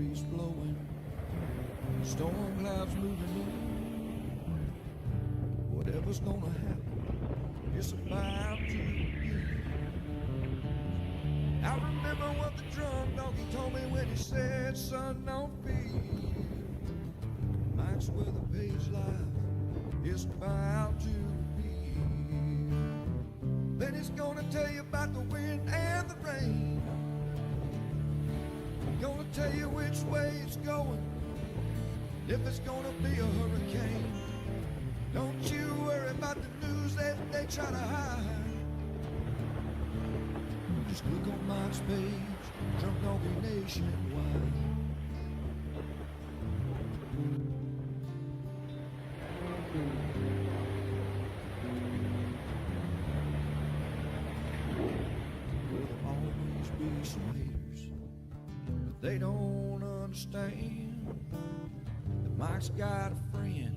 breeze blowing, storm clouds moving in. Whatever's gonna happen, it's about to begin. I remember what the drunk donkey told me when he said, son, don't fear. Mike's where the page life is about to begin. Then he's gonna tell you about the wind and the rain. Gonna tell you which way it's going, if it's gonna be a hurricane. Don't you worry about the news that they try to hide. Just click on Mike's page, Drunk Donkey Nationwide. There'll always be some haters, but they don't understand that Mike's got a friend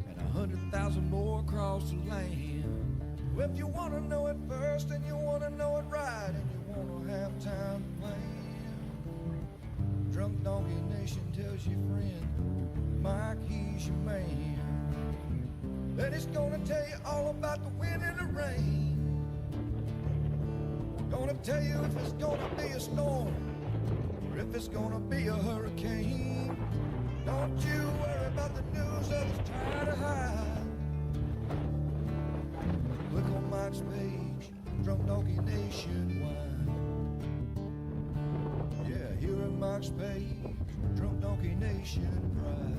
and 100,000 more across the land. Well, if you want to know it first and you want to know it right and you want to have time to plan, Drunk Donkey Nation tells your friend Mike, he's your man. Then he's gonna tell you all about the wind and the rain. Gonna tell you if it's gonna be a storm or if it's gonna be a hurricane. Don't you worry about the news others try to hide. Click on Mike's page, Drunk Donkey Nationwide. Yeah, here at Mike's page, Drunk Donkey Nation Pride.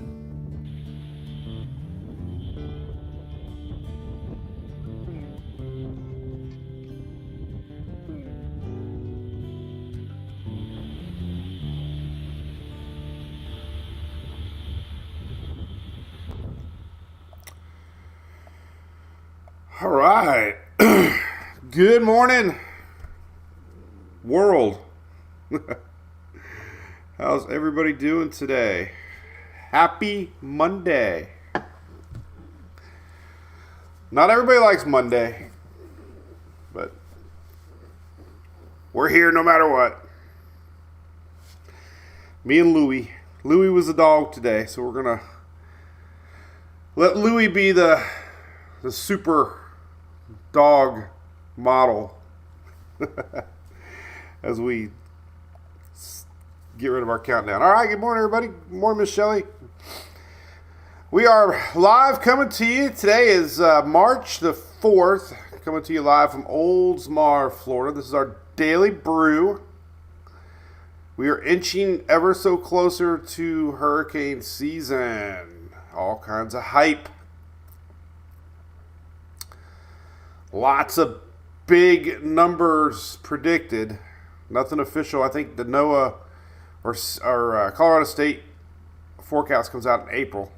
All right. Good morning, world. How's everybody doing today? Happy Monday. Not everybody likes Monday, but we're here no matter what. Me and Louie. Louie was the dog today, so we're going to let Louie be the super dog model as we get rid of our countdown. All right, good morning, everybody. Good morning, Miss Shelley. We are live coming to you. Today is March the 4th, coming to you live from Oldsmar, Florida. This is our daily brew. We are inching ever so closer to hurricane season. All kinds of hype. Lots of big numbers predicted. Nothing official. I think the NOAA or Colorado State forecast comes out in April.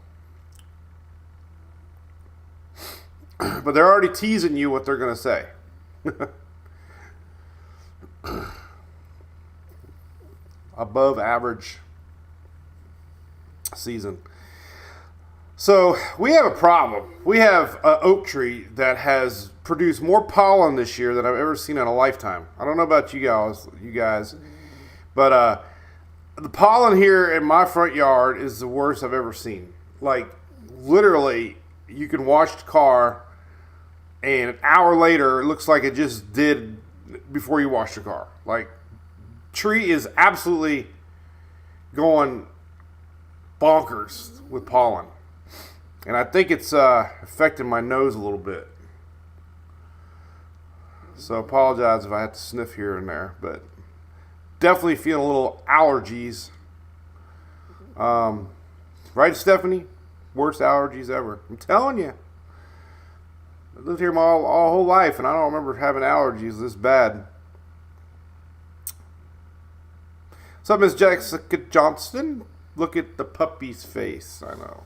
But they're already teasing you what they're going to say. Above average season. So we have a problem. We have an oak tree that has produced more pollen this year than I've ever seen in a lifetime. I don't know about you guys, but the pollen here in my front yard is the worst I've ever seen. Like, literally, you can wash the car, and an hour later, it looks like it just did before you washed the car. Like, tree is absolutely going bonkers with pollen. And I think it's affecting my nose a little bit. So I apologize if I have to sniff here and there. But definitely feeling a little allergies. Right, Stephanie? Worst allergies ever. I'm telling you. I lived here my whole life, and I don't remember having allergies this bad. What's up, Miss Jessica Johnston? Look at the puppy's face. I know.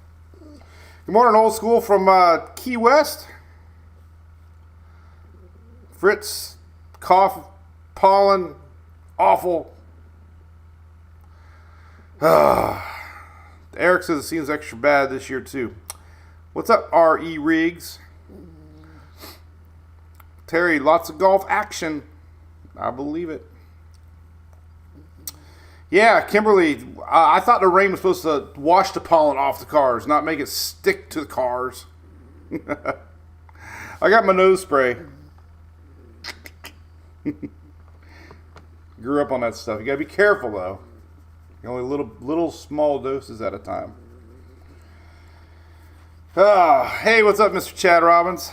Good morning, old school from Key West. Fritz, cough, pollen, awful. Eric says it seems extra bad this year, too. What's up, R.E. Riggs? Terry, lots of golf action. I believe it. Yeah, Kimberly, I thought the rain was supposed to wash the pollen off the cars, not make it stick to the cars. I got my nose spray. Grew up on that stuff. You gotta be careful though. Only little small doses at a time. Hey, what's up, Mr. Chad Robbins?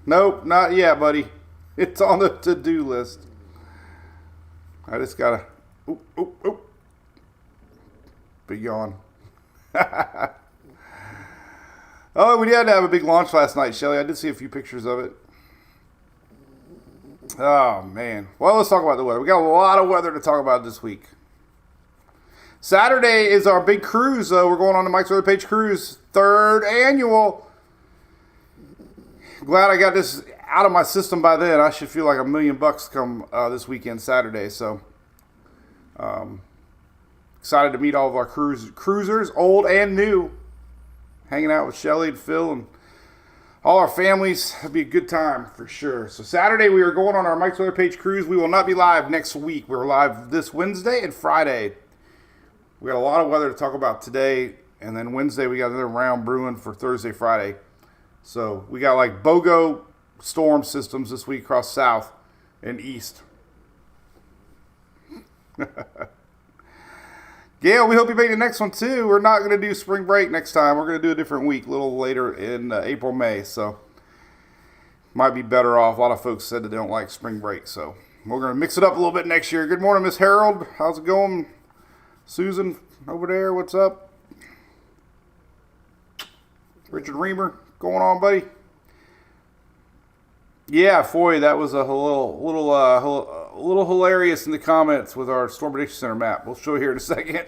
Nope, not yet, buddy. It's on the to-do list. I just gotta. Be gone. Oh, we had to have a big launch last night, Shelly. I did see a few pictures of it. Oh, man. Well, let's talk about the weather. We got a lot of weather to talk about this week. Saturday is our big cruise. We're going on the Mike's Weather Page Cruise, 3rd annual. Glad I got this out of my system by then. I should feel like $1 million come this weekend, Saturday. So, excited to meet all of our cruisers, old and new. Hanging out with Shelly and Phil and all our families. It'll be a good time for sure. So Saturday we are going on our Mike's Weather Page Cruise. We will not be live next week. We're live this Wednesday and Friday. We got a lot of weather to talk about today. And then Wednesday we got another round brewing for Thursday, Friday. So we got like BOGO storm systems this week across south and east. Gail, we hope you make the next one too. We're not going to do spring break next time. We're going to do a different week, a little later in April, May. So might be better off. A lot of folks said that they don't like spring break. So we're going to mix it up a little bit next year. Good morning, Miss Harold. How's it going? Susan over there, what's up? Richard Reamer, going on, buddy? Yeah, Foy, that was a little hilarious in the comments with our Storm Prediction Center map. We'll show you here in a second.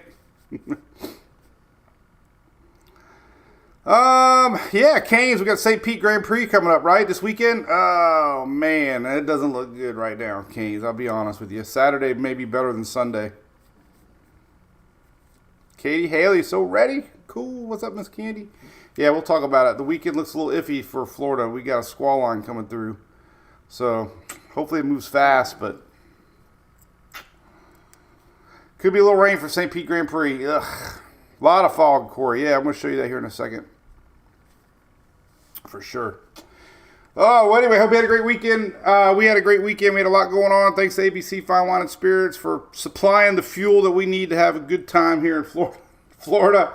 Yeah, Canes, we got St. Pete Grand Prix coming up, right, this weekend? Oh, man, it doesn't look good right now, Canes. I'll be honest with you. Saturday may be better than Sunday. Katie Haley, so ready? Cool. What's up, Miss Candy? Yeah, we'll talk about it. The weekend looks a little iffy for Florida. We got a squall line coming through. So, hopefully it moves fast, but could be a little rain for St. Pete Grand Prix. Ugh. A lot of fog, Corey. Yeah, I'm going to show you that here in a second. For sure. Oh, well, anyway, hope you had a great weekend. We had a great weekend. We had a lot going on. Thanks to ABC Fine Wine and Spirits for supplying the fuel that we need to have a good time here in Florida.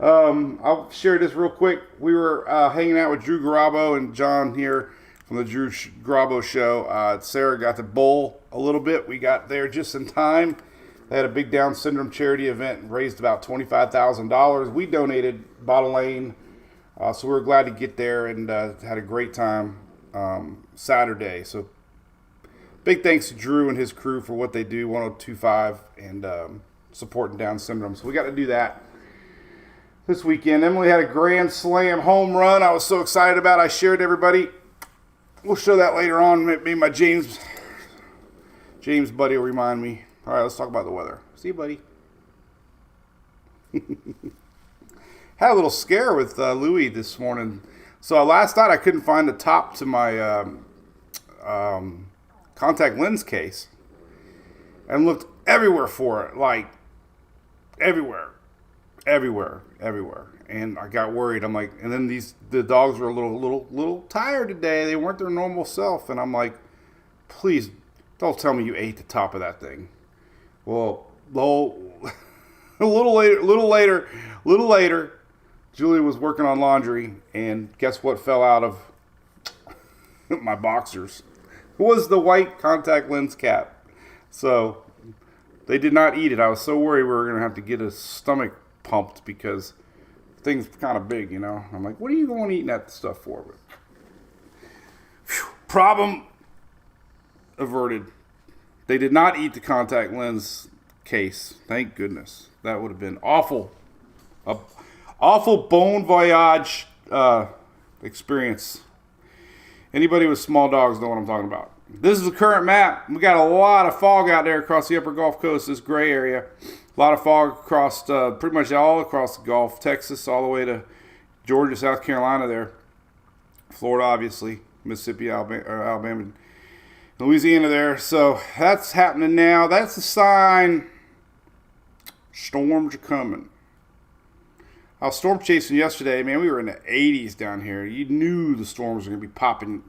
I'll share this real quick. We were hanging out with Drew Garabo and John here from the Drew Garabo Show. Sarah got to bowl a little bit. We got there just in time. They had a big Down syndrome charity event and raised about $25,000. We donated Bottle Lane, so we were glad to get there and had a great time Saturday. So big thanks to Drew and his crew for what they do, 102.5, and supporting Down syndrome. So we got to do that this weekend. Emily had a grand slam home run I was so excited about. I shared everybody. We'll show that later on. Maybe my James buddy will remind me. All right, let's talk about the weather. See you, buddy. Had a little scare with Louie this morning. So last night I couldn't find the top to my contact lens case. And looked everywhere for it. Like, everywhere. And I got worried. I'm like, and then the dogs were a little tired today. They weren't their normal self. And I'm like, please don't tell me you ate the top of that thing. Well, a little later, Julie was working on laundry, and guess what fell out of my boxers? It was the white contact lens cap. So they did not eat it. I was so worried we were going to have to get his stomach pumped because the thing's kind of big, you know. I'm like, what are you going eating that stuff for? But, problem averted. They did not eat the contact lens case. Thank goodness. That would have been awful. Awful bon voyage experience. Anybody with small dogs know what I'm talking about. This is the current map. We got a lot of fog out there across the upper Gulf Coast, this gray area. A lot of fog across, pretty much all across the Gulf, Texas, all the way to Georgia, South Carolina there. Florida, obviously. Mississippi, Alabama, Louisiana there. So that's happening now. That's a sign Storms are coming. I was storm chasing yesterday. Man, we were in the 80s down here. You knew the storms were going to be popping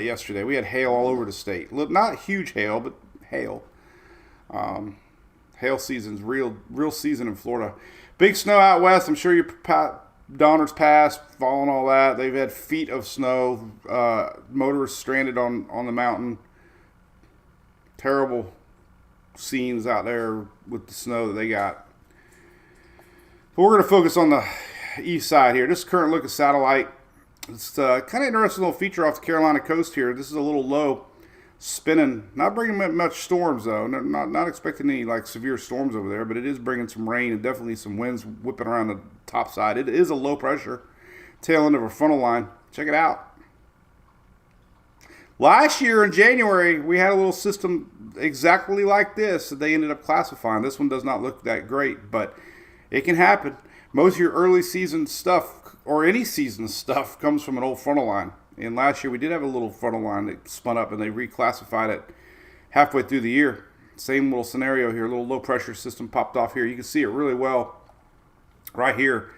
yesterday. We had hail all over the state. Not huge hail, but hail. Hail season's real season in Florida. Big snow out west. I'm sure your Donner's Pass, following all that. They've had feet of snow. Motorists stranded on the mountain. Terrible scenes out there with the snow that they got. But we're going to focus on the east side here. This is current look at satellite. It's kind of interesting little feature off the Carolina coast here. This is a little low, spinning. Not bringing much storms though. Not expecting any like severe storms over there, but it is bringing some rain and definitely some winds whipping around the top side. It is a low pressure tail end of a frontal line. Check it out. Last year in January, we had a little system exactly like this that they ended up classifying. This one does not look that great, but it can happen. Most of your early season stuff, or any season stuff, comes from an old frontal line. And last year we did have a little frontal line that spun up and they reclassified it halfway through the year. Same little scenario here. A little low pressure system popped off here. You can see it really well right here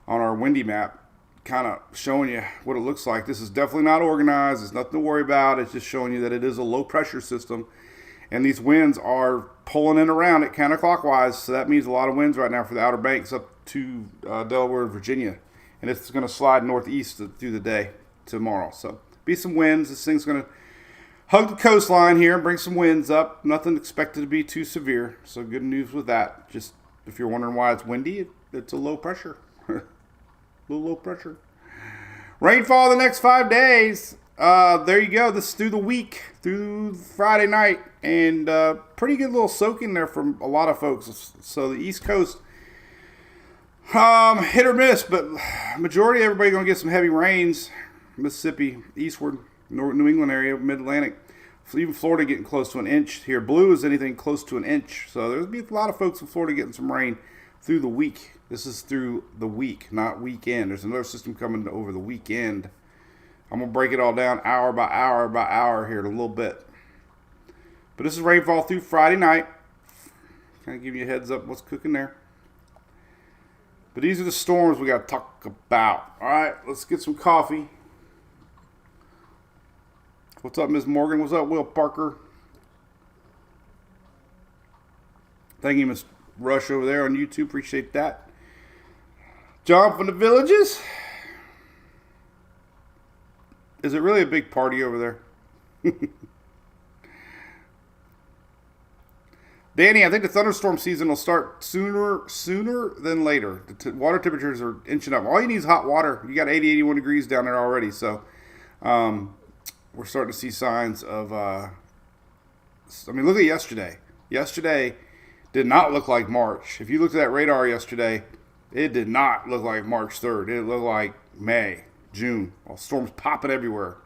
on our windy map, kind of showing you what it looks like. This is definitely not organized. There's nothing to worry about. It's just showing you that it is a low pressure system. And these winds are pulling in around it counterclockwise. So that means a lot of winds right now for the Outer Banks up to Delaware and Virginia. And it's going to slide northeast through the day tomorrow. So be some winds. This thing's going to hug the coastline here and bring some winds up. Nothing expected to be too severe. So good news with that. Just if you're wondering why it's windy, it's a low pressure. Little low pressure. Rainfall the next 5 days. There you go. This is through the week, through Friday night, and pretty good little soaking there from a lot of folks. So the East Coast, hit or miss, but majority of everybody gonna get some heavy rains. Mississippi, eastward, New England area, Mid-Atlantic, even Florida getting close to an inch here. Blue is anything close to an inch. So there's be a lot of folks in Florida getting some rain through the week. This is through the week, not weekend. There's another system coming over the weekend. I'm going to break it all down hour by hour here in a little bit. But this is rainfall through Friday night. Kind of give you a heads up what's cooking there. But these are the storms we got to talk about. All right, let's get some coffee. What's up, Ms. Morgan? What's up, Will Parker? Thank you, Ms. Rush over there on YouTube. Appreciate that. John from the Villages. Is it really a big party over there? Danny, I think the thunderstorm season will start sooner than later. The water temperatures are inching up. All you need is hot water. You got 80, 81 degrees down there already. So we're starting to see signs of, look at yesterday. Yesterday did not look like March. If you looked at that radar yesterday, it did not look like March 3rd. It looked like May, June. All storms popping everywhere.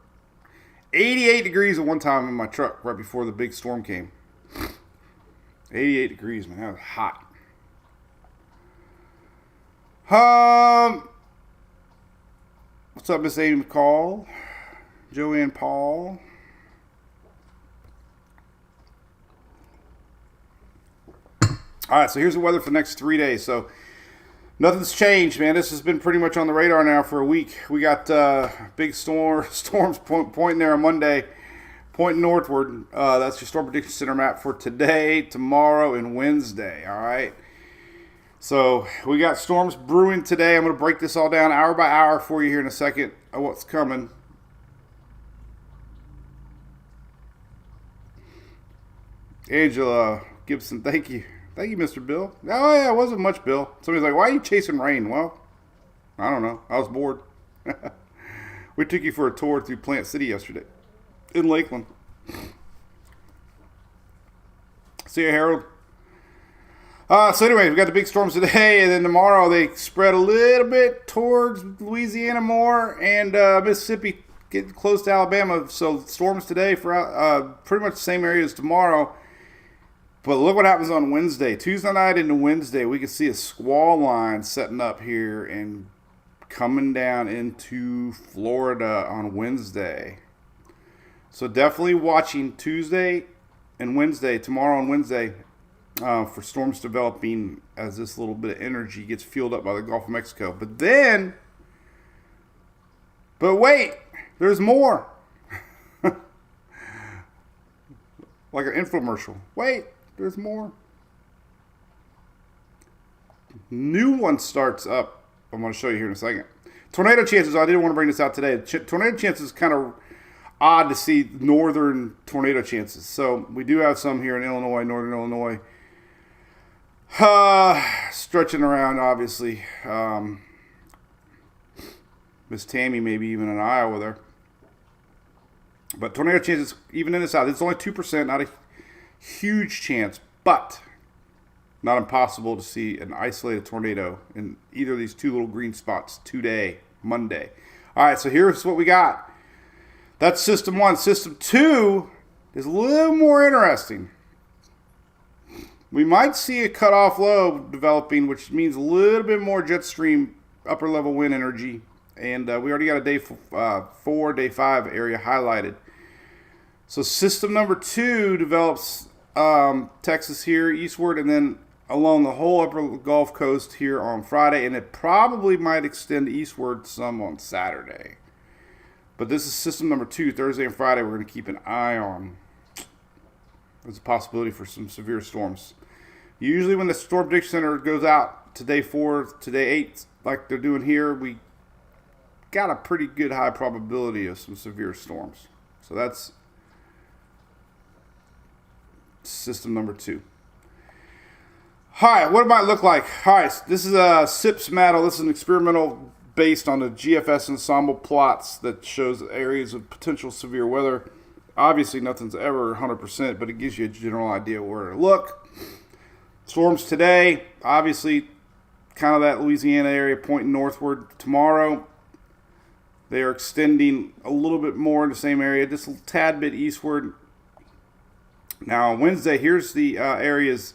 88 degrees at one time in my truck right before the big storm came. 88 degrees, man. That was hot. What's up, Miss Amy McCall? Joanne Paul. All right, so here's the weather for the next 3 days. So nothing's changed, man. This has been pretty much on the radar now for a week. We got big storms pointing there on Monday, pointing northward. That's your Storm Prediction Center map for today, tomorrow, and Wednesday. All right. So we got storms brewing today. I'm going to break this all down hour by hour for you here in a second of what's coming. Angela Gibson, thank you. Thank you, Mr. Bill. Oh, yeah, it wasn't much, Bill. Somebody's like, why are you chasing rain? Well, I don't know. I was bored. We took you for a tour through Plant City yesterday in Lakeland. See you, Harold. So anyway, we got the big storms today, and then tomorrow they spread a little bit towards Louisiana more, and Mississippi getting close to Alabama. So storms today for pretty much the same area as tomorrow. But look what happens on Wednesday. Tuesday night into Wednesday, we can see a squall line setting up here and coming down into Florida on Wednesday. So definitely watching Tuesday and Wednesday, tomorrow and Wednesday, for storms developing as this little bit of energy gets fueled up by the Gulf of Mexico. But wait, there's more. Like an infomercial. Wait, there's more. New one starts up. I'm going to show you here in a second. Tornado chances. I didn't want to bring this out today. Tornado chances is kind of odd to see northern tornado chances. So we do have some here in Illinois, northern Illinois. Stretching around, obviously. Miss Tammy, maybe even in Iowa there. But tornado chances, even in the south, it's only 2%, not a huge chance, but not impossible to see an isolated tornado in either of these two little green spots today, Monday. All right, so here's what we got. That's system 1. System 2 is a little more interesting. We might see a cutoff low developing, which means a little bit more jet stream upper level wind energy. And we already got a day 4, day 5 area highlighted. So system number 2 develops Texas here eastward and then along the whole upper Gulf Coast here on Friday. And it probably might extend eastward some on Saturday. But this is system number 2, Thursday and Friday, we're going to keep an eye on. There's a possibility for some severe storms. Usually when the Storm Prediction Center goes out to day 4, to day 8, like they're doing here, we got a pretty good high probability of some severe storms. So that's system number 2. All right, what it might look like. All right, this is a SIPS model. This is an experimental based on the GFS ensemble plots that shows areas of potential severe weather. Obviously, nothing's ever 100%, but it gives you a general idea where to look. Storms today, obviously, kind of that Louisiana area pointing northward. Tomorrow, they are extending a little bit more in the same area, just a tad bit eastward. Now, on Wednesday, here's the areas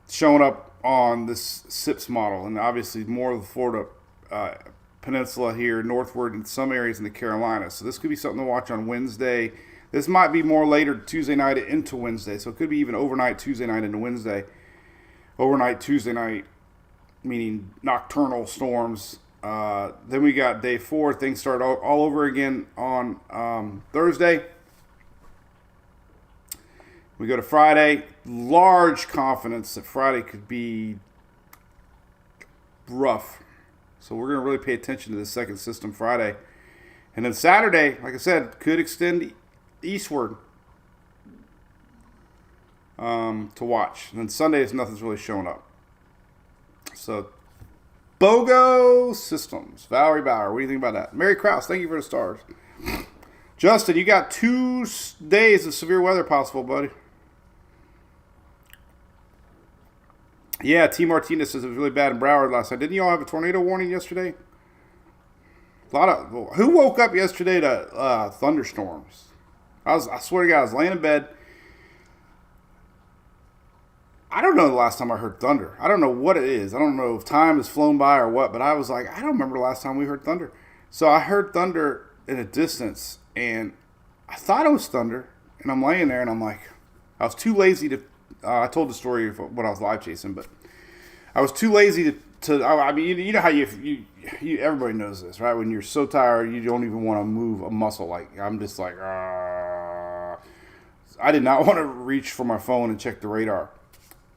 showing up on this SIPS model, and obviously more of the Florida peninsula here, northward, and some areas in the Carolinas. So this could be something to watch on Wednesday. This might be more later Tuesday night into Wednesday, so it could be even overnight Tuesday night into Wednesday. Overnight Tuesday night, meaning nocturnal storms. Then we got day 4. Things start all over again on Thursday. We go to Friday. Large confidence that Friday could be rough. So we're going to really pay attention to the second system Friday. And then Saturday, like I said, could extend eastward to watch. And then Sunday, nothing's really showing up. So, BOGO Systems. Valerie Bauer, what do you think about that? Mary Krause, thank you for the stars. Justin, you got 2 days of severe weather possible, buddy. Yeah, T. Martinez says it was really bad in Broward last night. Didn't you all have a tornado warning yesterday? Who woke up yesterday to thunderstorms? I swear to God, I was laying in bed. I don't know the last time I heard thunder. I don't know what it is. I don't know if time has flown by or what, but I was like, I don't remember the last time we heard thunder. So I heard thunder in a distance, and I thought it was thunder, and I'm laying there, and I'm like, I was too lazy to, I told the story of when I was live chasing, but I was too lazy to I mean, you know how you everybody knows this, right? When you're so tired, you don't even want to move a muscle. Like, I'm just like, I did not want to reach for my phone and check the radar.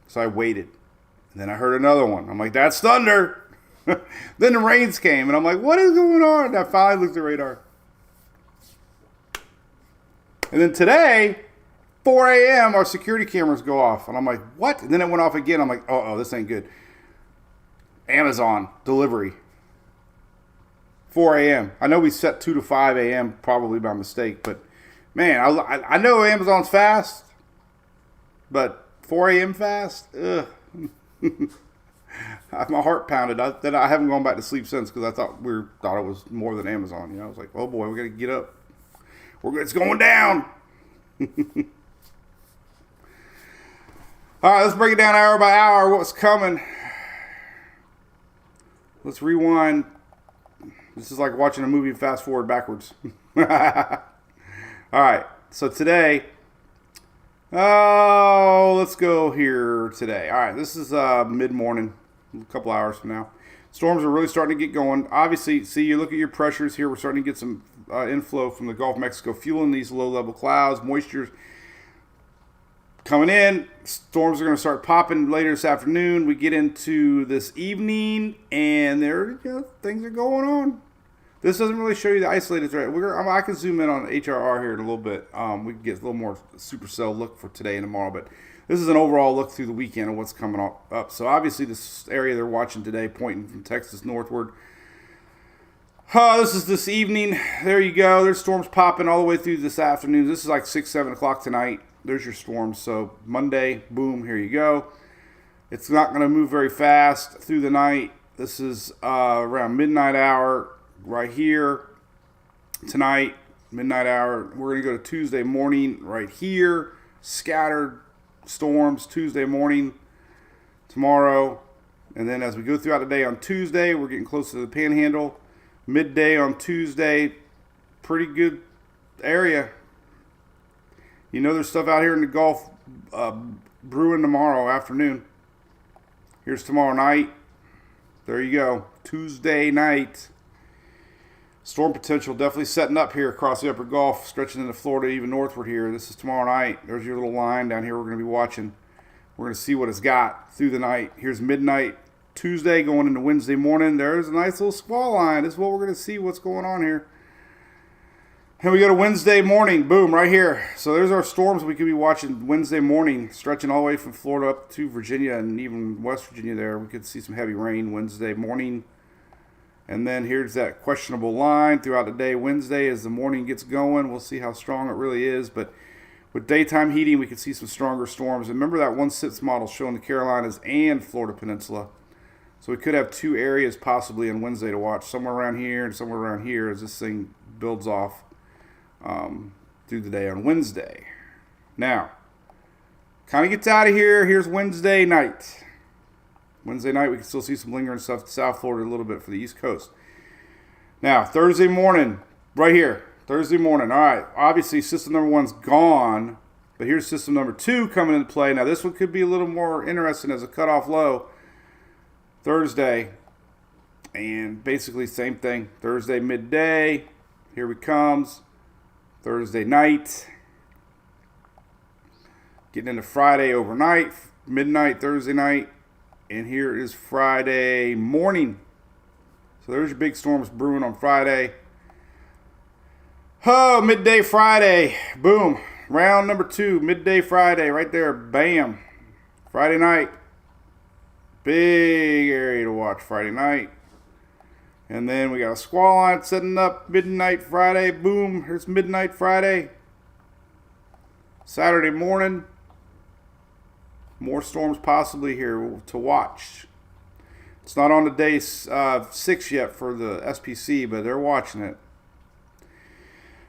So I waited. And then I heard another one. I'm like, that's thunder. Then the rains came, and I'm like, what is going on? And I finally looked at the radar. And then today, 4 a.m., our security cameras go off. And I'm like, what? And then it went off again. I'm like, oh, this ain't good. Amazon delivery. 4 a.m. I know we set 2 to 5 a.m. probably by mistake, but man, I know Amazon's fast, but 4 a.m. fast? Ugh. My heart pounded. I haven't gone back to sleep since because I thought it was more than Amazon. You know, I was like, oh boy, we got to get up. It's going down. All right, let's break it down hour by hour. What's coming? Let's rewind. This is like watching a movie and fast forward backwards. All right, so today, Oh, let's go here today. All right, this is mid-morning, a couple hours from now. Storms are really starting to get going. Obviously, see, you look at your pressures here. We're starting to get some inflow from the Gulf of Mexico, fueling these low-level clouds. Moisture coming in. Storms are going to start popping later this afternoon. We get into this evening, and things are going on. This doesn't really show you the isolated threat. I can zoom in on HRR here in a little bit. We can get a little more supercell look for today and tomorrow, but this is an overall look through the weekend of what's coming up. So obviously this area they're watching today, pointing from Texas northward. This is this evening. There you go. There's storms popping all the way through this afternoon. This is like 6, 7 o'clock tonight. There's your storms. So Monday, boom, here you go. It's not going to move very fast through the night. This is around midnight hour. Right here tonight, midnight hour. We're going to go to Tuesday morning right here. Scattered storms Tuesday morning, tomorrow. And then as we go throughout the day on Tuesday, we're getting close to the panhandle. Midday on Tuesday, pretty good area. You know there's stuff out here in the Gulf brewing tomorrow afternoon. Here's tomorrow night. There you go. Tuesday night. Storm potential definitely setting up here across the upper Gulf, stretching into Florida, even northward here. This is tomorrow night. There's your little line down here we're going to be watching. We're going to see what it's got through the night. Here's midnight Tuesday going into Wednesday morning. There's a nice little squall line. This is what we're going to see what's going on here. And we go to Wednesday morning. Boom, right here. So there's our storms we could be watching Wednesday morning, stretching all the way from Florida up to Virginia and even West Virginia there. We could see some heavy rain Wednesday morning. And then here's that questionable line throughout the day Wednesday as the morning gets going. We'll see how strong it really is. But with daytime heating, we could see some stronger storms. And remember that 1/6 model showing the Carolinas and Florida Peninsula. So we could have two areas possibly on Wednesday to watch, somewhere around here and somewhere around here as this thing builds off through the day on Wednesday. Now, kind of gets out of here. Here's Wednesday night. Wednesday night, we can still see some lingering stuff to South Florida a little bit for the East Coast. Now, Thursday morning, right here. Thursday morning. All right, obviously, system number 1's gone, but here's system number 2 coming into play. Now, this one could be a little more interesting as a cutoff low. Thursday, and basically same thing. Thursday midday, here it comes. Thursday night. Getting into Friday overnight, midnight Thursday night. And here is Friday morning. So there's your big storms brewing on Friday. Oh, midday Friday. Boom. Round number 2, midday Friday, right there. Bam. Friday night. Big area to watch Friday night. And then we got a squall line setting up midnight Friday. Boom. Here's midnight Friday. Saturday morning. More storms possibly here to watch. It's not on the day 6 yet for the SPC, but they're watching it.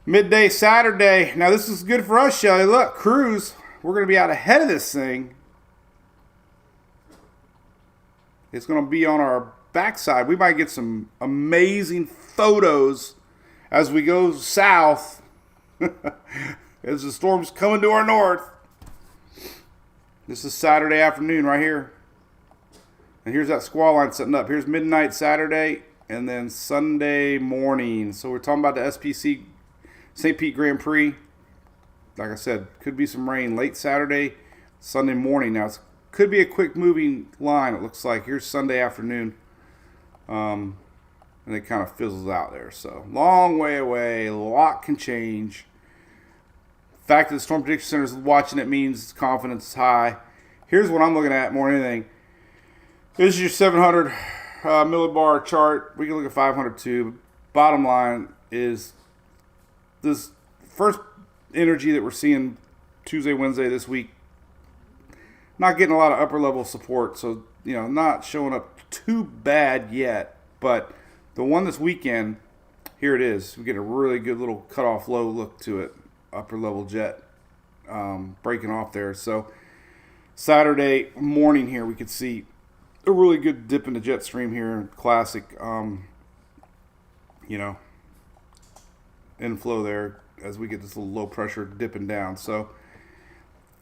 Midday Saturday. Now this is good for us, Shelly. Look, cruise. We're going to be out ahead of this thing. It's going to be on our backside. We might get some amazing photos as we go south. As the storm's coming to our north. This is Saturday afternoon right here. And here's that squall line setting up. Here's midnight Saturday and then Sunday morning. So we're talking about the SPC St. Pete Grand Prix. Like I said, could be some rain late Saturday, Sunday morning. Now, it could be a quick moving line, it looks like. Here's Sunday afternoon. And it kind of fizzles out there. So long way away. A lot can change. The fact that the Storm Prediction Center is watching it means confidence is high. Here's what I'm looking at more than anything. This is your 700 millibar chart. We can look at 500 too. Bottom line is this first energy that we're seeing Tuesday, Wednesday this week. Not getting a lot of upper level support, so not showing up too bad yet. But the one this weekend, here it is. We get a really good little cutoff low look to it. Upper level jet breaking off there. So Saturday morning here we could see a really good dip in the jet stream here. Classic inflow there as we get this little low pressure dipping down. So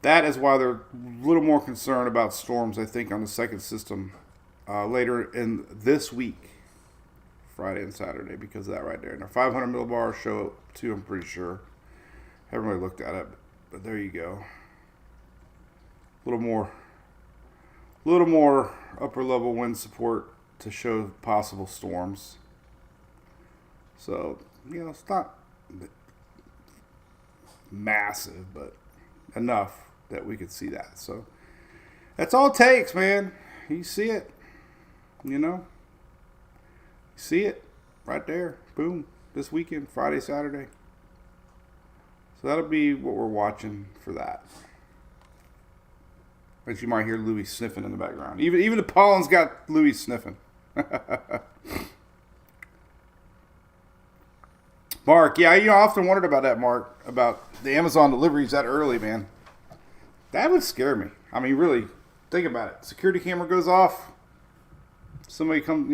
that is why they're a little more concerned about storms, I think, on the second system later in this week, Friday and Saturday, because of that right there. Now, 500 millibar show up too, I'm pretty sure. Haven't really looked at it, but there you go. A little more upper level wind support to show possible storms. So, it's not massive, but enough that we could see that. So that's all it takes, man. You see it, You see it right there. Boom. This weekend, Friday, Saturday. So that'll be what we're watching for that. As you might hear Louis sniffing in the background. Even the pollen's got Louis sniffing. Mark, yeah, I often wondered about that, Mark, about the Amazon deliveries that early, man. That would scare me. I mean, really, think about it. Security camera goes off. Somebody comes,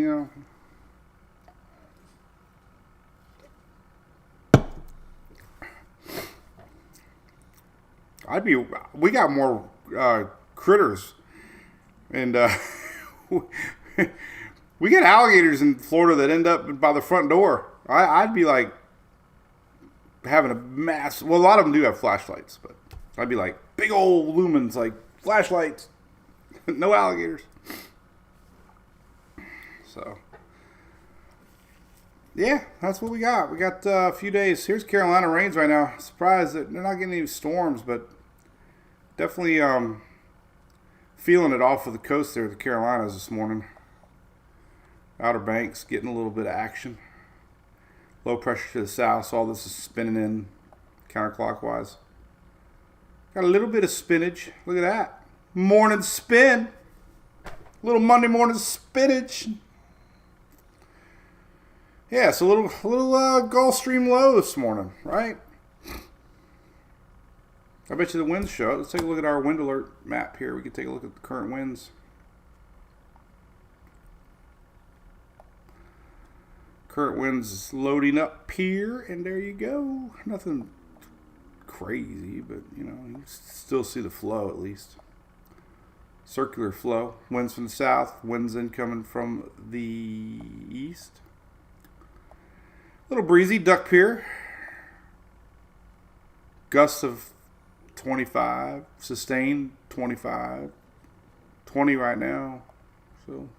we got more critters. And we got alligators in Florida that end up by the front door. I'd be like having a well, a lot of them do have flashlights, but I'd be like big old lumens, like flashlights, no alligators. So, yeah, that's what we got. We got a few days. Here's Carolina rains right now. Surprised that they're not getting any storms, but definitely feeling it off of the coast there, the Carolinas this morning. Outer Banks getting a little bit of action. Low pressure to the south, so all this is spinning in counterclockwise. Got a little bit of spinach. Look at that. Morning spin. Little Monday morning spinach. Yeah, it's a little Gulf Stream low this morning, right? I bet you the winds show it. Let's take a look at our wind alert map here. We can take a look at the current winds. Current winds loading up here, and there you go. Nothing crazy, but you still see the flow at least. Circular flow. Winds from the south, winds incoming from the east. A little breezy, Duck Pier. Gusts of 25, sustained 25, 20 right now. So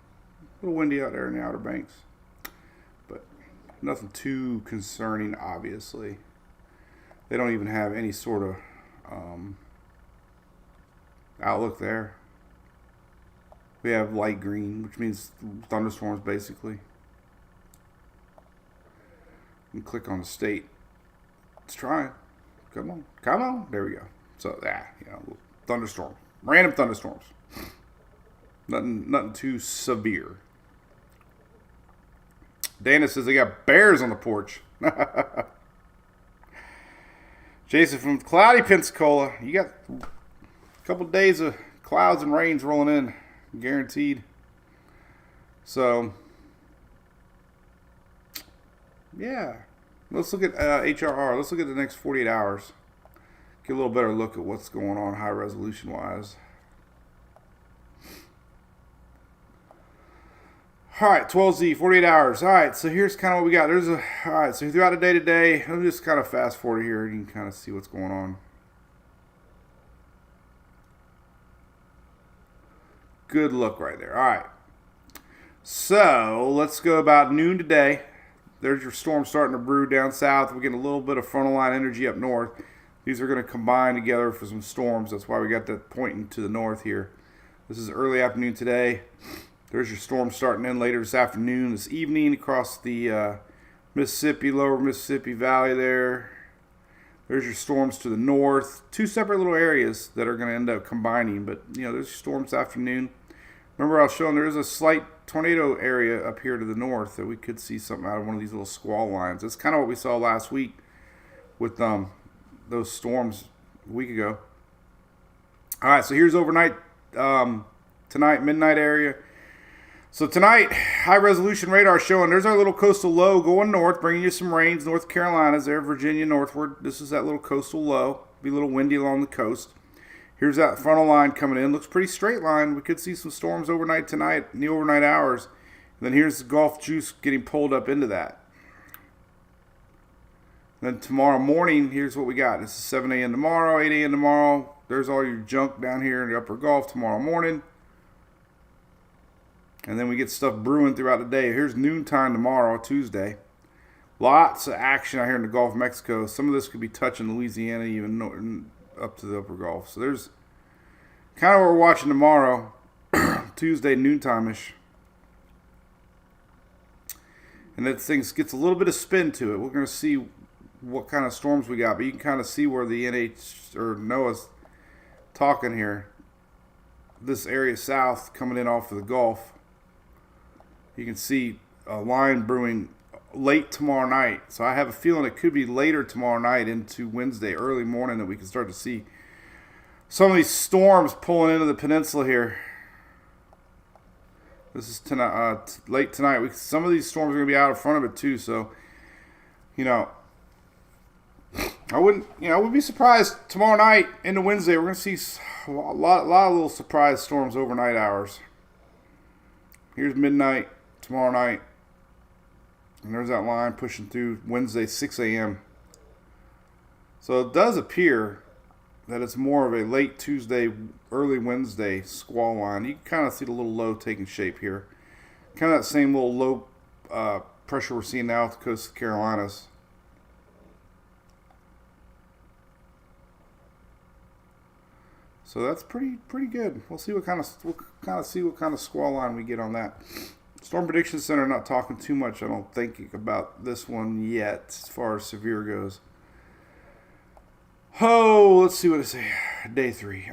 a little windy out there in the Outer Banks. But nothing too concerning, obviously. They don't even have any sort of outlook there. We have light green, which means thunderstorms, basically. And click on the state. Let's try it. Come on. There we go. So, thunderstorm. Random thunderstorms. Nothing too severe. Dana says they got bears on the porch. Jason from cloudy Pensacola. You got a couple days of clouds and rains rolling in. Guaranteed. So, yeah. Let's look at HRR. Let's look at the next 48 hours. Get a little better look at what's going on high resolution wise. All right, 12Z, 48 hours. All right, so here's kind of what we got. All right, so throughout the day today, let me just kind of fast forward here. You can kind of see what's going on. Good look right there. All right. So let's go about noon today. There's your storm starting to brew down south. We're getting a little bit of frontal line energy up north. These are going to combine together for some storms. That's why we got that pointing to the north here. This is early afternoon today. There's your storm starting in later this afternoon, this evening across the Mississippi, lower Mississippi Valley there. There's your storms to the north. Two separate little areas that are going to end up combining. But, there's your storms this afternoon. Remember I was showing there is a slight tornado area up here to the north that we could see something out of one of these little squall lines. That's kind of what we saw last week with those storms a week ago. All right, so here's overnight, tonight, midnight area. So tonight, high resolution radar showing there's our little coastal low going north, bringing you some rains. North Carolina's there, Virginia northward. This is that little coastal low. Be a little windy along the coast. Here's that frontal line coming in. Looks pretty straight line. We could see some storms overnight tonight in the overnight hours. And then here's the Gulf juice getting pulled up into that. Then tomorrow morning, here's what we got. This is 7 a.m. tomorrow, 8 a.m. tomorrow. There's all your junk down here in the upper Gulf tomorrow morning. And then we get stuff brewing throughout the day. Here's noontime tomorrow, Tuesday. Lots of action out here in the Gulf of Mexico. Some of this could be touching Louisiana, even up to the upper Gulf. So there's kind of what we're watching tomorrow, Tuesday noontime-ish. And that thing gets a little bit of spin to it. We're going to see what kind of storms we got. But you can kind of see where the NH or NOAA's talking here. This area south coming in off of the Gulf. You can see a line brewing late tomorrow night. So I have a feeling it could be later tomorrow night into Wednesday, early morning, that we can start to see some of these storms pulling into the peninsula here. This is tonight, late tonight. Some of these storms are going to be out in front of it too. So, I wouldn't be surprised tomorrow night into Wednesday. We're going to see a lot of little surprise storms overnight hours. Here's midnight tomorrow night. And there's that line pushing through Wednesday, 6 a.m. So it does appear that it's more of a late Tuesday, early Wednesday squall line. You can kind of see the little low taking shape here. Kind of that same little low pressure we're seeing now off the coast of the Carolinas. So that's pretty good. We'll see what kind of squall line we get on that. Storm Prediction Center not talking too much, I don't think, about this one yet as far as severe goes. Oh, let's see what it say. Day 3.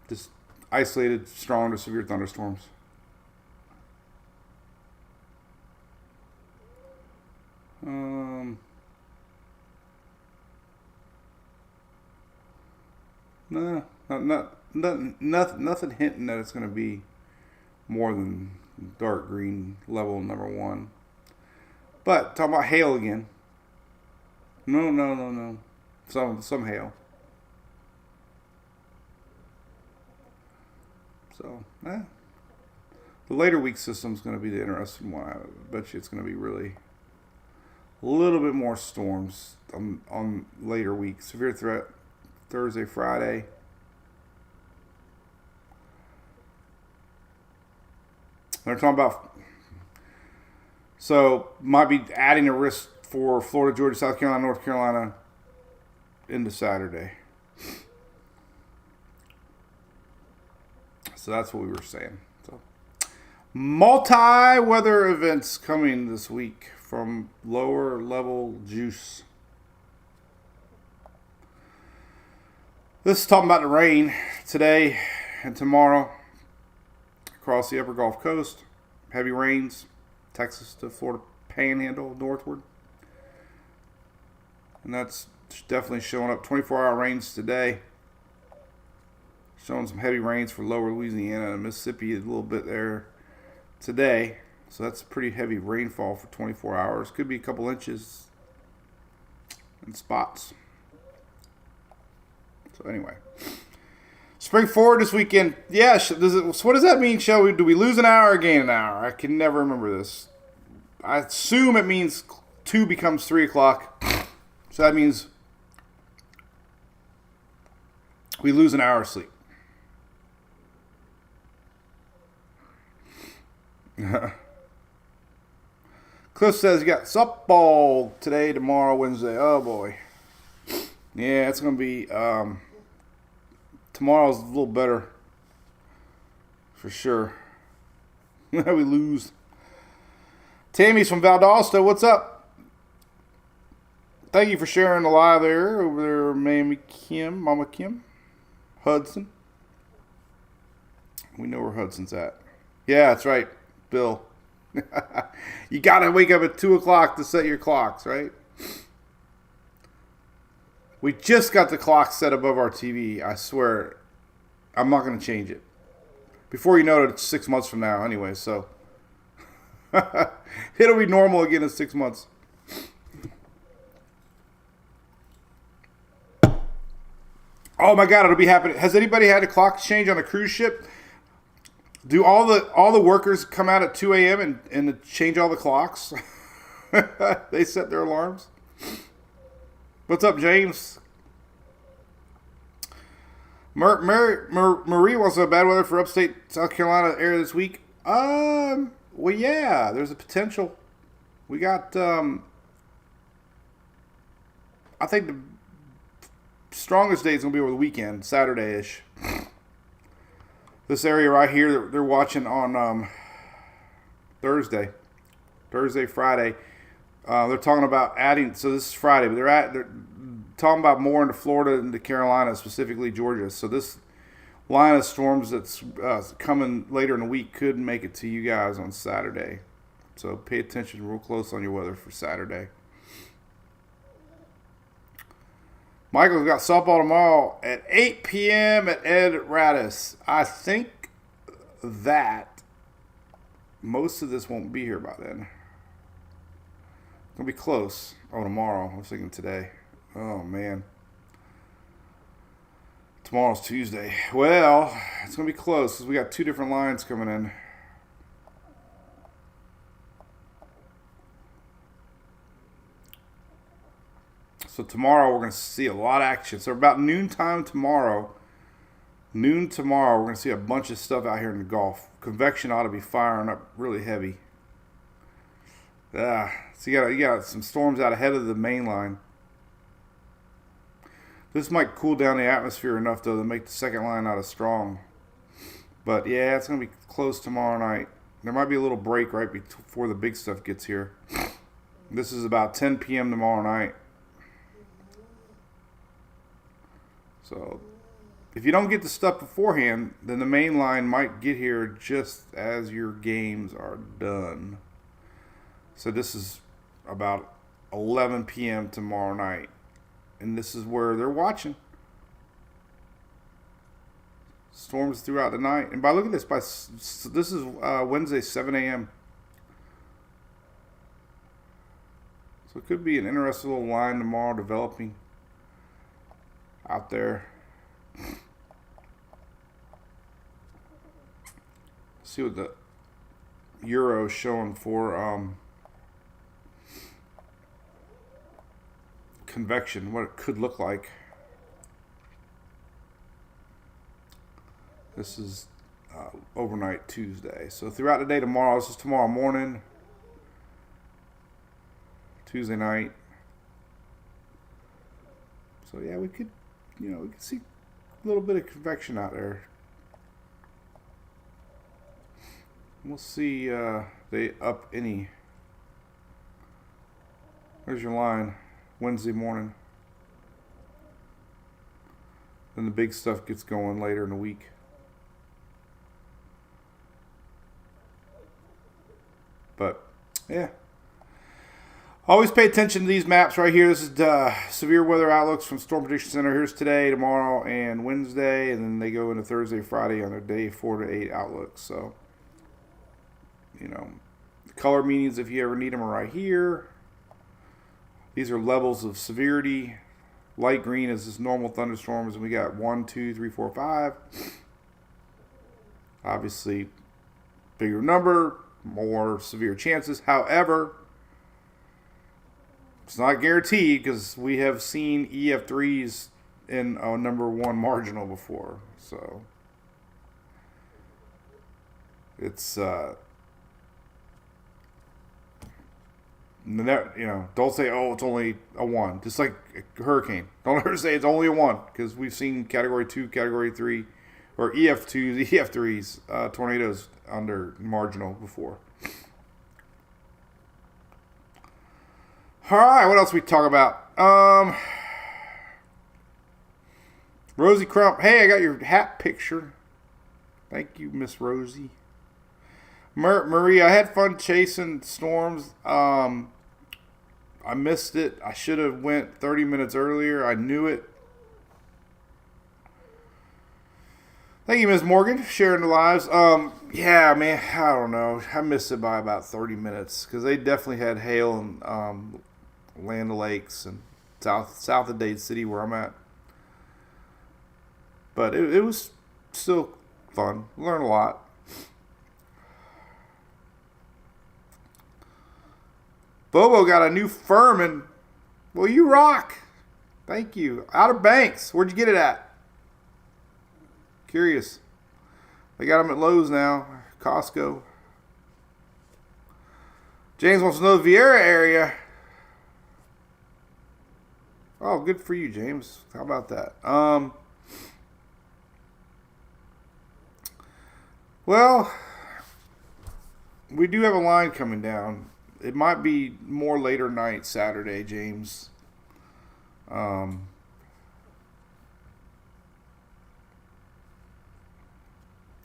Just isolated strong to severe thunderstorms. No, nothing hinting that it's going to be more than dark green level number 1. But talking about hail again. No. Some hail. So, the later week system's going to be the interesting one. I bet you it's going to be really a little bit more storms on later weeks. Severe threat Thursday, Friday. They're talking about, so might be adding a risk for Florida, Georgia, South Carolina, North Carolina into Saturday. So that's what we were saying. So multi-weather events coming this week from lower level juice. This is talking about the rain today and tomorrow across the upper Gulf Coast. Heavy rains, Texas to Florida Panhandle northward. And that's definitely showing up. 24-hour rains today. Showing some heavy rains for lower Louisiana and Mississippi a little bit there today. So that's pretty heavy rainfall for 24 hours. Could be a couple inches in spots. So anyway, spring forward this weekend. Yeah, so what does that mean, Shelley? Do we lose an hour or gain an hour? I can never remember this. I assume it means 2 becomes 3 o'clock. So that means we lose an hour of sleep. Cliff says you got softball today, tomorrow, Wednesday. Oh boy. Yeah, it's going to be, tomorrow's a little better, for sure. We lose. Tammy's from Valdosta. What's up? Thank you for sharing the live there, over there, Mama Kim. Hudson. We know where Hudson's at. Yeah, that's right, Bill. You got to wake up at 2 o'clock to set your clocks, right? We just got the clock set above our TV. I swear, I'm not going to change it. Before you know it, it's 6 months from now anyway, so. It'll be normal again in 6 months. Oh my God, it'll be happening. Has anybody had a clock change on a cruise ship? Do all the workers come out at 2 a.m. and change all the clocks? They set their alarms. What's up, James? Marie wants some bad weather for upstate South Carolina area this week. Well, yeah, there's a potential. We got, I think the strongest day is going to be over the weekend, Saturday-ish. This area right here, they're watching on Thursday, Friday. They're talking about adding, so this is Friday, but they're talking about more into Florida and the Carolinas, specifically Georgia. So this line of storms that's coming later in the week could make it to you guys on Saturday. So pay attention real close on your weather for Saturday. Michael's got softball tomorrow at 8 p.m. at Ed Radis. I think that most of this won't be here by then. It's going to be close. Oh, tomorrow. I was thinking today. Oh, man. Tomorrow's Tuesday. Well, it's going to be close because we got two different lines coming in. So tomorrow we're going to see a lot of action. So about noontime tomorrow, we're going to see a bunch of stuff out here in the Gulf. Convection ought to be firing up really heavy. So you got some storms out ahead of the main line. This might cool down the atmosphere enough, though, to make the second line not as strong. But, yeah, it's going to be close tomorrow night. There might be a little break right before the big stuff gets here. This is about 10 p.m. tomorrow night. So, if you don't get the stuff beforehand, then the main line might get here just as your games are done. So this is about 11 p.m. tomorrow night. And this is where they're watching. Storms throughout the night. And look at this, this is Wednesday, 7 a.m. So it could be an interesting little line tomorrow developing out there. See what the Euro is showing for convection, what it could look like. This is overnight Tuesday. So throughout the day tomorrow, this is tomorrow morning, Tuesday night. So yeah, we could see a little bit of convection out there. We'll see they up any. There's your line, Wednesday morning. Then the big stuff gets going later in the week. But, yeah. Always pay attention to these maps right here. This is severe weather outlooks from Storm Prediction Center. Here's today, tomorrow, and Wednesday. And then they go into Thursday, Friday on their day 4 to 8 outlooks. So, the color meanings, if you ever need them, are right here. These are levels of severity. Light green is this normal thunderstorms, and we got 1, 2, 3, 4, 5. Obviously, bigger number, more severe chances. However, it's not guaranteed because we have seen EF3s in a number 1 marginal before. So it's don't say, oh, it's only a 1. Just like a hurricane. Don't ever say it's only a 1 because we've seen Category 2, Category 3, or EF2s, EF3s, tornadoes under marginal before. All right, what else we talk about? Rosie Crump. Hey, I got your hat picture. Thank you, Miss Rosie. Marie, I had fun chasing storms. I missed it. I should have went 30 minutes earlier. I knew it. Thank you, Ms. Morgan, for sharing the lives. Yeah, man, I don't know. I missed it by about 30 minutes because they definitely had hail in Land O'Lakes and south of Dade City where I'm at. But it was still fun. Learned a lot. Bobo got a new Furman. Well, you rock. Thank you. Outer Banks. Where'd you get it at? Curious. They got them at Lowe's now. Costco. James wants to know the Vieira area. Oh, good for you, James. How about that? Well, we do have a line coming down. It might be more later night Saturday, James.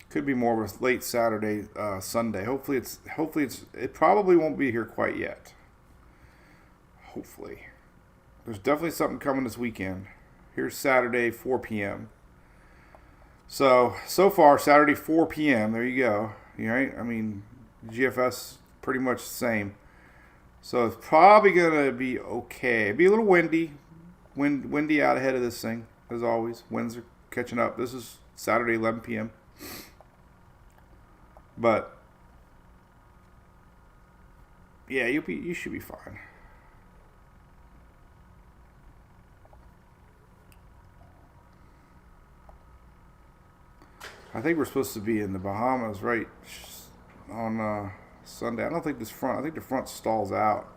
Could be more of a late Saturday, Sunday. Hopefully it probably won't be here quite yet. Hopefully. There's definitely something coming this weekend. Here's Saturday, 4 p.m. So far, Saturday, 4 p.m. There you go. Right? I mean, GFS pretty much the same. So it's probably going to be okay. It'll be a little windy. Windy out ahead of this thing, as always. Winds are catching up. This is Saturday, 11 p.m. But, yeah, you should be fine. I think we're supposed to be in the Bahamas right on Sunday. I don't think I think the front stalls out.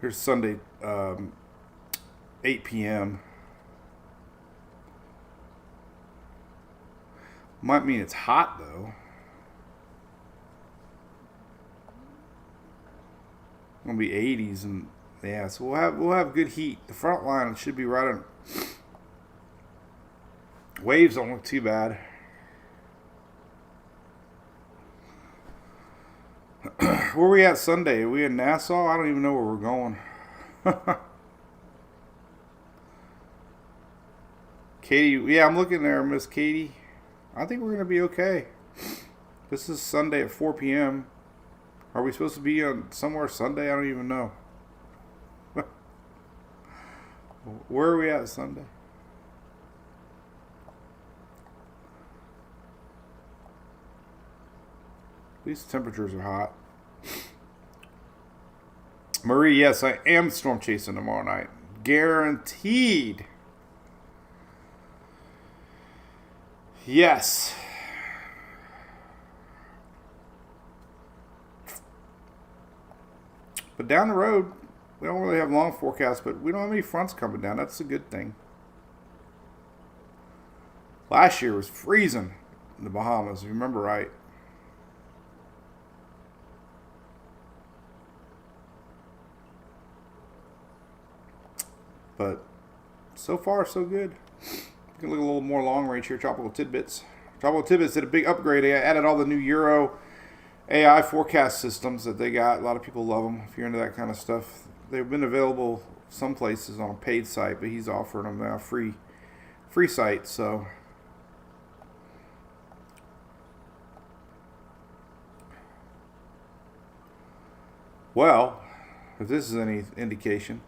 Here's Sunday, 8 p.m. Might mean it's hot, though. It's going to be 80s, and yeah, so we'll have good heat. The front line should be right on. Waves don't look too bad. Where are we at Sunday? Are we in Nassau? I don't even know where we're going. Katie, yeah, I'm looking there, Miss Katie. I think we're going to be okay. This is Sunday at 4 p.m. Are we supposed to be on somewhere Sunday? I don't even know. Where are we at Sunday? At least the temperatures are hot. Marie, yes, I am storm chasing tomorrow night. Guaranteed. Yes. But down the road, we don't really have long forecasts, but we don't have any fronts coming down. That's a good thing. Last year was freezing in the Bahamas, if you remember right. But so far, so good. We can look a little more long range here. Tropical Tidbits. Tropical Tidbits did a big upgrade. They added all the new Euro AI forecast systems that they got. A lot of people love them if you're into that kind of stuff. They've been available some places on a paid site, but he's offering them now free site. So well, if this is any indication,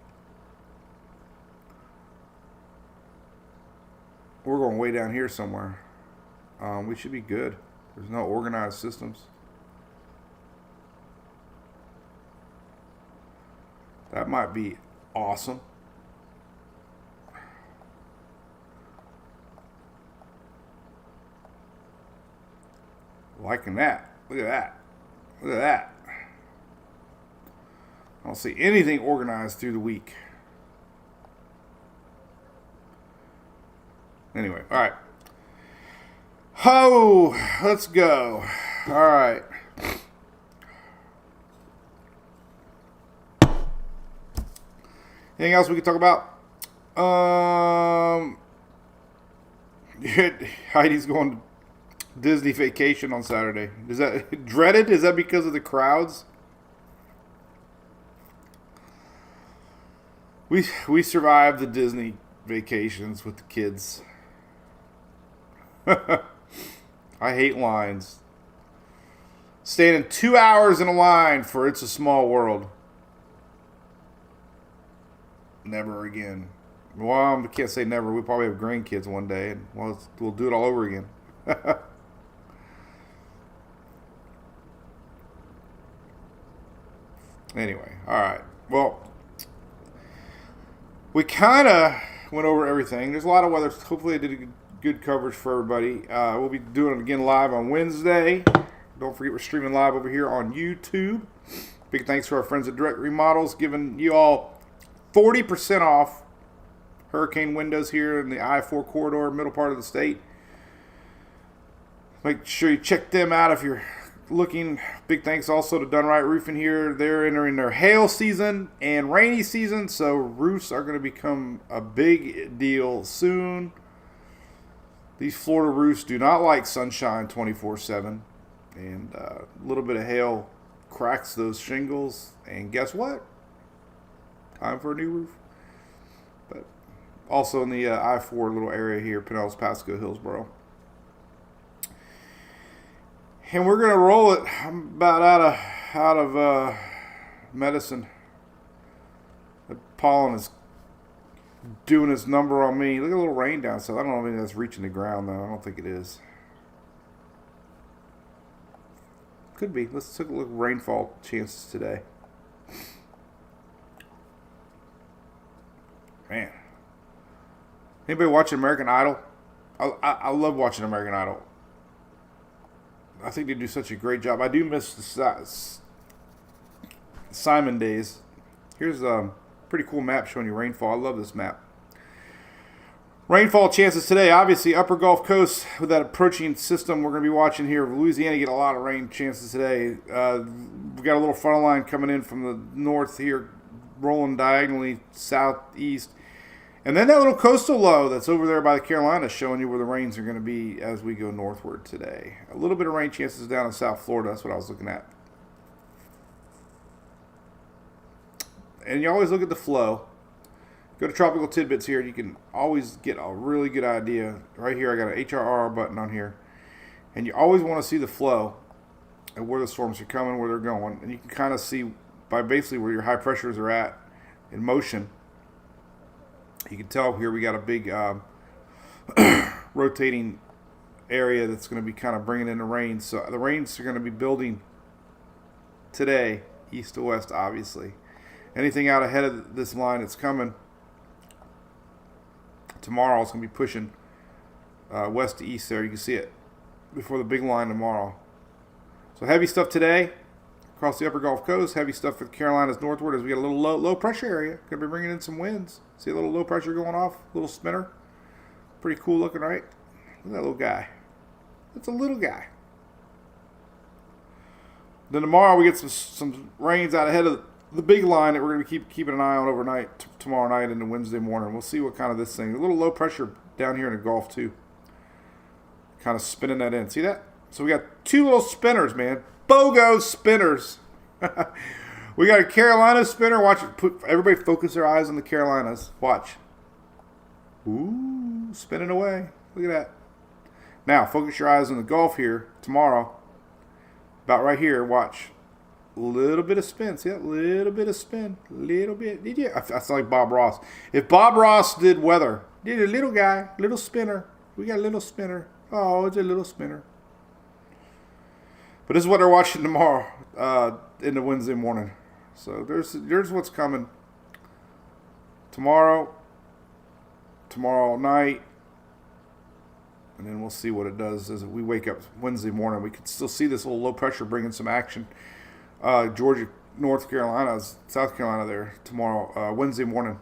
we're going way down here somewhere. We should be good. There's no organized systems. That might be awesome. Liking that. Look at that. Look at that. I don't see anything organized through the week. Anyway, all right. Oh, let's go. All right. Anything else we can talk about? Heidi's going to Disney vacation on Saturday. Is that dreaded? Is that because of the crowds? We survived the Disney vacations with the kids. I hate lines. Standing 2 hours in a line for It's a Small World. never again. Well, I can't say never. We'll probably have grandkids one day, and we'll do it all over again. Anyway, all right. Well, we kind of went over everything. There's a lot of weather. Hopefully I did a good coverage for everybody. We'll be doing it again live on Wednesday. Don't forget we're streaming live over here on YouTube. Big thanks to our friends at Direct Remodels, giving you all 40% off hurricane windows here in the I-4 corridor, middle part of the state. Make sure you check them out if you're looking. Big thanks also to Done Right Roofing here. They're entering their hail season and rainy season, so roofs are going to become a big deal soon. These Florida roofs do not like sunshine 24/7, and a little bit of hail cracks those shingles, and guess what? Time for a new roof. But also in the I-4 little area here, Pinellas, Pasco, Hillsboro. And we're gonna roll it. I'm about out of medicine. The pollen is doing its number on me. Look at a little rain down south. I don't know if that's reaching the ground though. I don't think it is. Could be. Let's take a look at rainfall chances today. Man, anybody watching American Idol? I love watching American Idol. I think they do such a great job. I do miss the Simon days. Here's a pretty cool map showing you rainfall. I love this map. Rainfall chances today, obviously upper Gulf Coast with that approaching system we're going to be watching here. Louisiana get a lot of rain chances today. We got a little frontal line coming in from the north here, rolling diagonally southeast. And then that little coastal low that's over there by the Carolinas showing you where the rains are going to be as we go northward today. A little bit of rain chances down in South Florida. That's what I was looking at. And you always look at the flow. Go to Tropical Tidbits here. You can always get a really good idea. Right here I got an HRR button on here. And you always want to see the flow and where the storms are coming, where they're going. And you can kind of see by basically where your high pressures are at in motion. You can tell here we got a big rotating area that's going to be kind of bringing in the rain. So the rains are going to be building today, east to west, obviously. Anything out ahead of this line that's coming tomorrow is going to be pushing west to east there. You can see it before the big line tomorrow. So heavy stuff today across the upper Gulf Coast. Heavy stuff for the Carolinas northward as we get a little low pressure area. Going to be bringing in some winds. See a little low pressure going off, a little spinner. Pretty cool looking, right? Look at that little guy. That's a little guy. Then tomorrow we get some rains out ahead of the big line that we're going to be keeping an eye on overnight, tomorrow night into Wednesday morning. We'll see what kind of this thing. A little low pressure down here in the Gulf too. Kind of spinning that in. See that? So we got two little spinners, man. BOGO spinners. We got a Carolina spinner. Watch it. Everybody focus their eyes on the Carolinas. Watch. Ooh, spinning away. Look at that. Now, focus your eyes on the Gulf here tomorrow. About right here. Watch. A little bit of spin. See that? Little bit of spin. Little bit. Did you? I sound like Bob Ross. If Bob Ross did weather, did a little guy, little spinner. We got a little spinner. Oh, it's a little spinner. But this is what they're watching tomorrow into Wednesday morning. So there's what's coming tomorrow night, and then we'll see what it does as we wake up Wednesday morning. We can still see this little low pressure bringing some action. Georgia, North Carolina, South Carolina there tomorrow, Wednesday morning.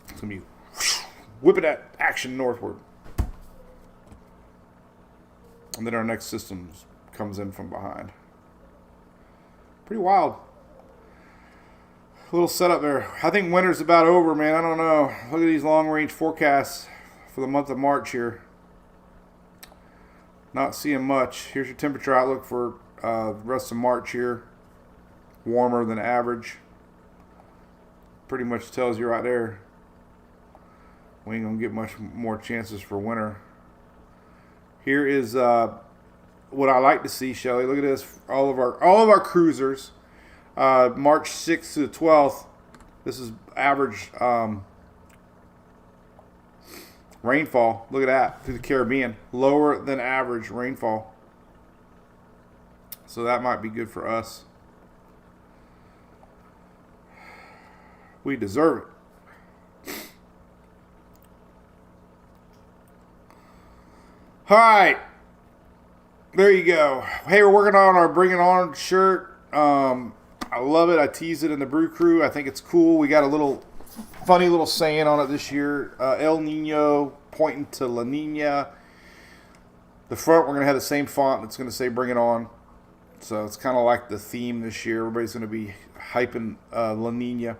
It's going to be whipping that action northward. And then our next system comes in from behind. Pretty wild. A little setup there. I think winter's about over, man. I don't know. Look at these long-range forecasts for the month of March here. Not seeing much. Here's your temperature outlook for the rest of March here. Warmer than average. Pretty much tells you right there. We ain't going to get much more chances for winter. Here is what I like to see, Shelly. Look at this. All of our cruisers. March 6th to the 12th. This is average rainfall. Look at that through the Caribbean. Lower than average rainfall. So that might be good for us. We deserve it. All right. There you go. Hey, we're working on our Bring It On shirt. I love it. I teased it in the Brew Crew. I think it's cool. We got a little funny little saying on it this year. El Nino pointing to La Nina. The front, we're going to have the same font. It's going to say Bring It On. So it's kind of like the theme this year. Everybody's going to be hyping La Nina.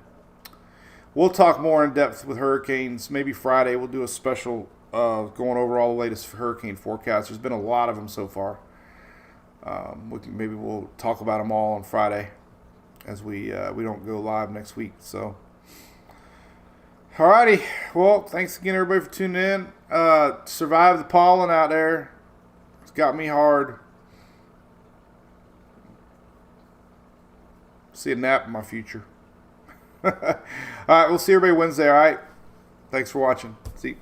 We'll talk more in depth with hurricanes. Maybe Friday we'll do a special going over all the latest hurricane forecasts. There's been a lot of them so far. Maybe we'll talk about them all on Friday as we don't go live next week. So, alrighty. Well, thanks again, everybody, for tuning in. Survive the pollen out there. It's got me hard. See a nap in my future. All right, we'll see everybody Wednesday. All right. Thanks for watching. See you.